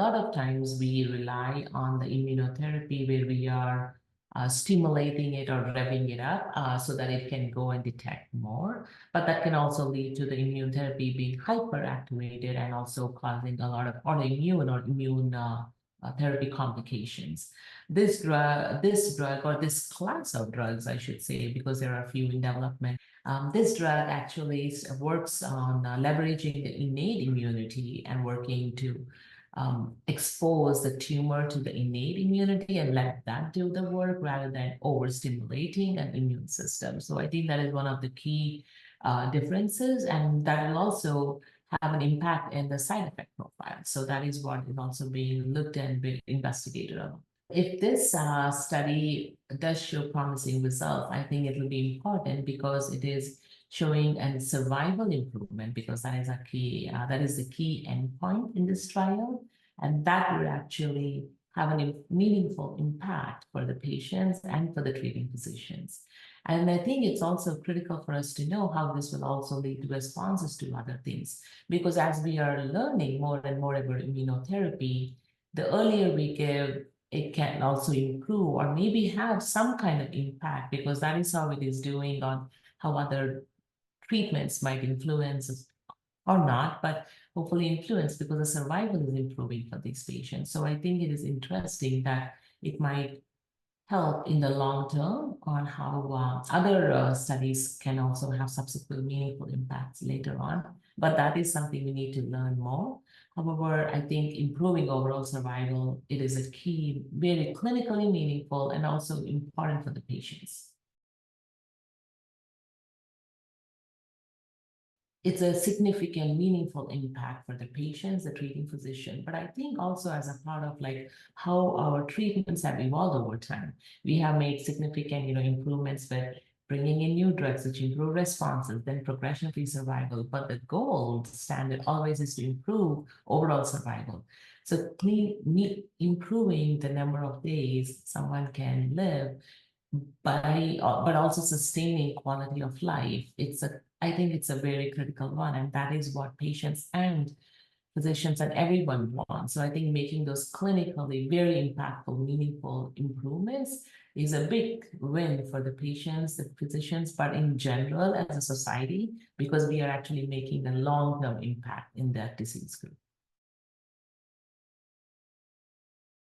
lot of times we rely on the immunotherapy where we are stimulating it or revving it up so that it can go and detect more. But that can also lead to the immunotherapy being hyperactivated and also causing a lot of autoimmune or immune therapy complications. This drug or this class of drugs, I should say, because there are a few in development, this drug actually works on leveraging the innate immunity and working to expose the tumor to the innate immunity and let that do the work rather than overstimulating an immune system. So I think that is one of the key differences, and that will also have an impact in the side effect profile. So that is what is also being looked and being investigated on. If this study does show promising results, I think it will be important because it is showing a survival improvement, because that is a key, that is the key endpoint in this trial, and that would actually have a meaningful impact for the patients and for the treating physicians. And I think it's also critical for us to know how this will also lead to responses to other things, because as we are learning more and more about immunotherapy, the earlier we give, it can also improve or maybe have some kind of impact, because that is how it is doing on how other treatments might influence or not, but hopefully influence, because the survival is improving for these patients. So I think it is interesting that it might help in the long term on how other studies can also have subsequent meaningful impacts later on. But that is something we need to learn more. However, I think improving overall survival, it is a key, very clinically meaningful and also important for the patients. It's a significant, meaningful impact for the patients, the treating physician, but I think also as a part of like how our treatments have evolved over time. We have made significant, improvements with bringing in new drugs which improve responses, then progression-free survival. But the gold standard always is to improve overall survival. So improving the number of days someone can live but also sustaining quality of life. I think it's a very critical one, and that is what patients and physicians and everyone want. So I think making those clinically very impactful, meaningful improvements is a big win for the patients, the physicians, but in general as a society, because we are actually making a long-term impact in that disease group.